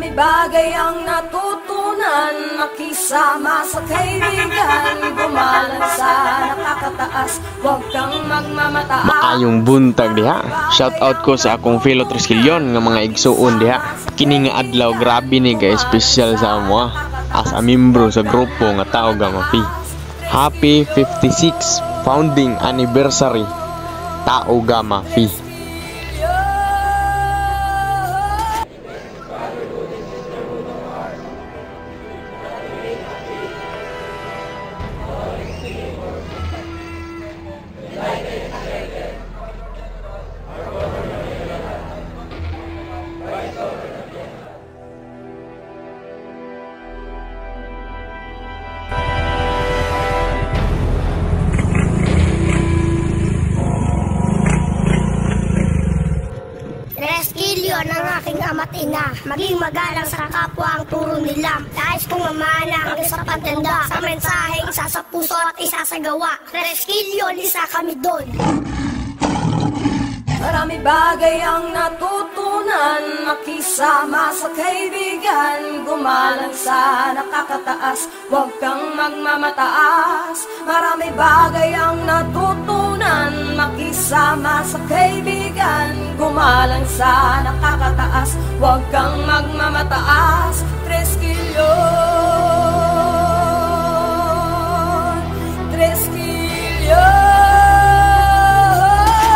Marami bagay ang natutunan, makisama sa kaibigan, gumalang sa nakakataas, huwag kang magmamataas. Maayong buntag diha. Shout out ko sa akong fellow Triskelion nga mga igsuon diha. Kini nga adlaw grabe ni ka special sa amo as a membro sa grupo nga Tao Gamma Phi. Happy 56 founding anniversary Tao Gamma Phi. Triskelion ang aking ama't ina, maging magalang sa kapwa ang turo nila. Nais kong mamana hanggang sa pagtanda, sa mensaheng isa sa puso at isa sa gawa. Triskelion, isa kami doon. Marami bagay ang natutunan, makisama sa kaibigan, gumalang sa nakakataas, huwag kang magmamataas. Marami bagay ang natutunan, makisama sa kaibigan, gumalang sa nakakataas, huwag kang magmamataas. Triskelion, Triskelion.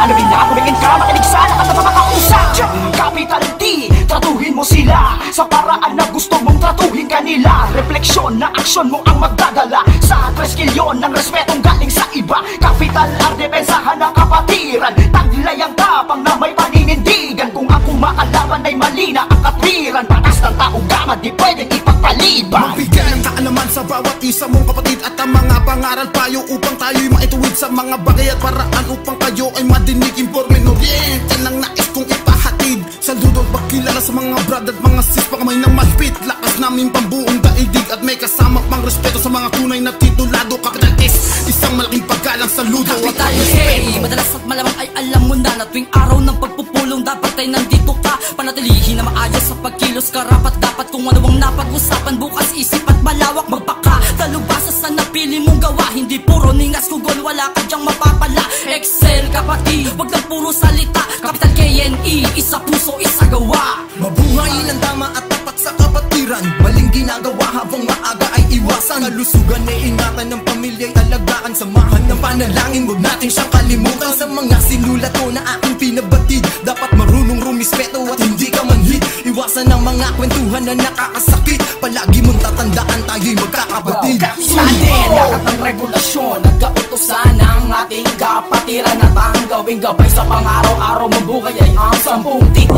Ano rin na ako rin ka, makinig sana at napapakausap. Capital T, tratuhin mo sila sa paraan na gusto mong tratuhin kanila. Refleksyon na aksyon mo ang magdadala sa Triskelion ng respetong galing sa iba. Capital R, depensahan ng kapatiran, taglay ang tapang na may paninindigan. Kung ang kumakalaban ay mali na ang katwiran, patas ng Tao Gamma di pwedeng ipagpaliban. Magbigay ng kaalaman sa bawat isa mong kapatid at ang mga pangaral payo upang tayo'y maituwid sa mga bagay at paraan upang kayo ay madinig, informe, oriente ng nais kong ipahatid. Saludo at pagkilala sa mga brad at mga sis, pakamay ng mahigpit, lakas namin pambuong daigdig at may kasama pang respeto sa mga tunay na titulado. Capital S, isang malaking paggalang saludo. Capital A, madalas at malamang ay alam mo na na tuwing araw ng pagpupulong dapat ay nandito ka. Panatilihin na maayos sa pagkilos, karapat dapat kung ano ang napag-usapan bukas, isip at malawak magpaka. Talubasa sa napili mong gawa, hindi puro ningas kugol, wala ka dyang mapapala. Excel kapatid, wag lang puro salita. Capital KNE, isa puso, isa gawa. Mabuhay ng tama at tapat sa kapatiran, maling ginagawa habang maaga ay iwasan. Kalusugan ay ingatan ng pamilya ay alagaan, samahan ng panalangin, huwag natin siyang kalimutan. Sa mga sinulat ko na aking pinabatid, dapat marunong rumispeto at hindi ka manhid. Iwasan ang mga kwentuhan na nakakasakit, palagi mong tatandaan tayo'y magkakapatid. Sundin lahat ng regulasyon, nagkautosan ang ating kapatiran at ang gawing gabay sa pang-araw-araw mong buhay ay ang 10 titik.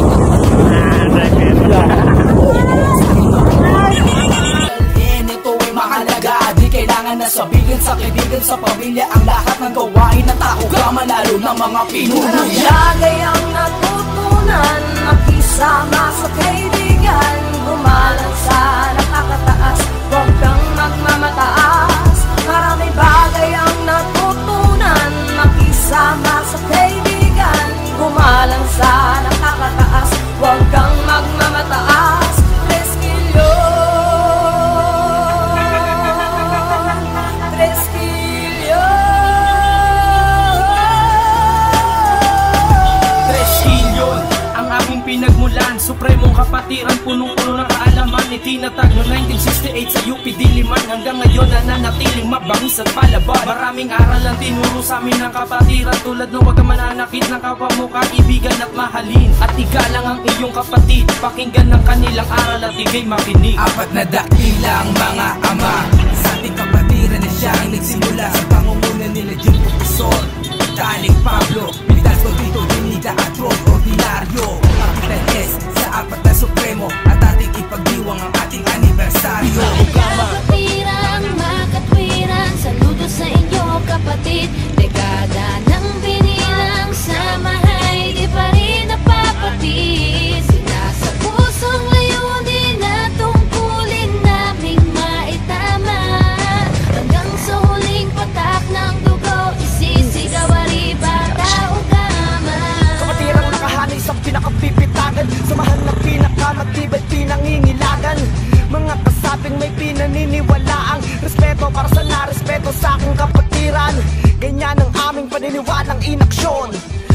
Ito ay mahalaga, di kailangan na sabihin sa kaibigan, sa pamilya ang lahat ng gawain na Tao Gamma, lalo ng mga pinuno. Marami bagay ang natutunan, makisama sa kaibigan, gumalang sa nakakataas, huwag kang magmamataas. Marami bagay ang natutunan, makisama sa kaibigan, gumalang sa nakakataas, huwag kang magmamataas. Triskelion, Triskelion. Triskelion, ang aming pinagmulan, supremong kapatiran, punong-puno ng kaalaman. Itinatag noong 1968 sa UP Diliman, hanggang ngayon nananatiling mabangis at palaban. Maraming aral ang tinuro sa amin ng kapatiran, tulad ng huwag ka mananakit ng kapwa mo, kaibigan at mahalin, at igalang ang iyong kapatid. Pakinggan ng kanilang aral at igay makinig. Apat na dakilang mga ama sa ating kapatiran na siya ay nagsimula sa pangunguna nila Jun Profesor Daling Pablo, Pitas Tito, Dinita at Rod Ordinaryo. Capital S sa apat na supremo at ating ipagdiwang ang ating anibersaryo. Kapatiran, makatwiran, saludo sa inyo kapatid. Dekada ng binilang, samahay, di pa rin napapatid. Sinasa pusong layunin na tungkulin naming maitama, hanggang sa huling patak ng dugo, isisigaw ariba, Tao respeto para sa narespeto sa aking kapatiran. Ganyan ang aming paniniwalang inaksyon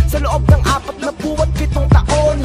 sa loob ng 47 taon.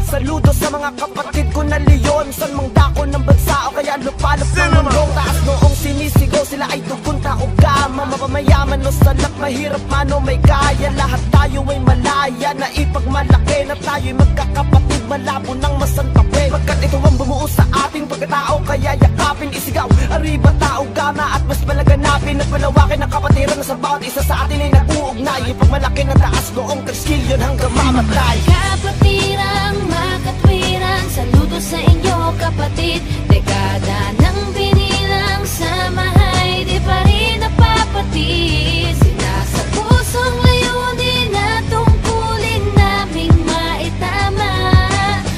Saludo sa mga kapatid ko na leon, san mang dako ng bansa o kaya lupalop ng mundong taas noong sinisigaw. Sila ay tugon tao gama, mapamayaman o salap, mahirap man o may kaya. Lahat tayo ay malaya na ipagmalaki na tayo'y magkakapatid, malabo ng masantabi. Pagkat ito ang bumuo sa ating pagkatao, kaya yakapin, isigaw, arriba tao gama. At mas palaganapin at palawakin ang kapatiran na sa bawat isa sa atin ay nag-uugnay. Ipagmalaki ng taas noong 3 kilyon hanggang mamatay. Kapatirang makatwiran, saludo sa inyo kapatid. Dekada ng binilang sa mahay, di pa rin napapatid. Sinasa pusong layunin na tungkulin naming maitama.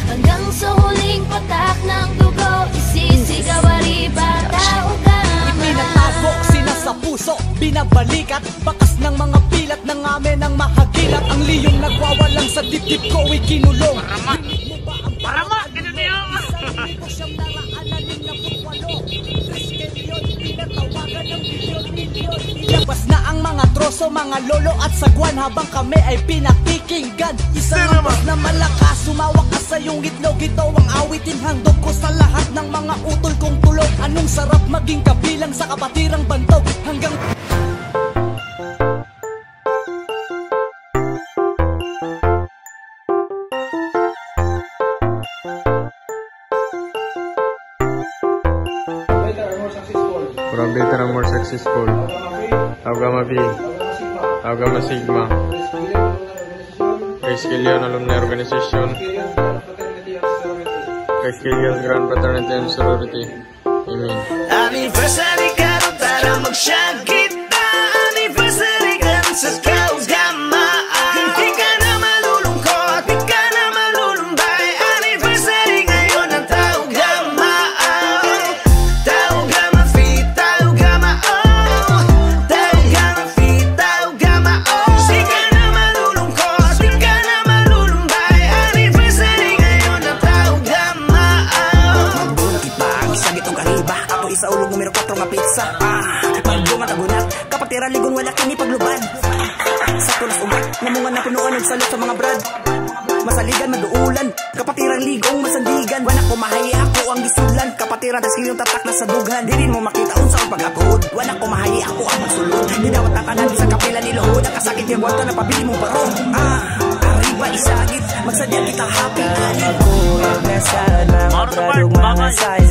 Hanggang sa huling patak ng dugo, isisigaw arriba tao gama. Pinatago, sinasa puso, binabalikat, bakas ng mga pilat ng amin ang mahagilap. Ang liyong nagwawalang sa dibdib ko ikinulong. Parama, ganun niyo. Ilabas na ang mga troso, mga lolo at sagwan, habang kami ay pinakikinggan. Isang labas na malakas, sumawak ka sa iyong itlog. Ito ang awitin, handog ko sa lahat ng mga utol kong tulog. Anong sarap maging kabilang sa kapatirang bantog. Hanggang From better and more successful. Gamma Phi, Gamma Sigma, Triskelion Alumni Organization, Triskelion Grand Fraternity and Sorority. Amen. Anniversary ka rin para mag-shag kita. Anniversary ka rin sa Tao Gamma. Hindi ka na malulungkot, di ka na malulumbay. Anniversary ngayon ng Tao Gamma. Tao Gamma Phi, Tao Gamma O. Tao Gamma Phi, Tao Gamma O. Di ka na malulungkot, di ka na malulumbay. Anniversary ngayon ng Tao Gamma. Magbunot ipag, isa gitong kariba. Ako isa ulog numero 4 nga pizza. Pagdungat agunat, kapatiran ligon wala kini pagluban. Sa tulas ugat, namungan na punuan og salot sa mga brad. Masaligan, maduulan, kapatiran ligong masandigan. Wala ko mahayi ako ang gisulan, kapatiran tas kiyong tatak na sa dughan. Di rin mo makita unsa ang pag-apod. Wala ko mahayi ako ang magsulod. Di dawat tatanan sa kapila ni Lohod. Ang kasakit yung buwan na pabili mong parong. Arriba isagit, magsadya kita happy. Ako ang nasa na magradong mga size.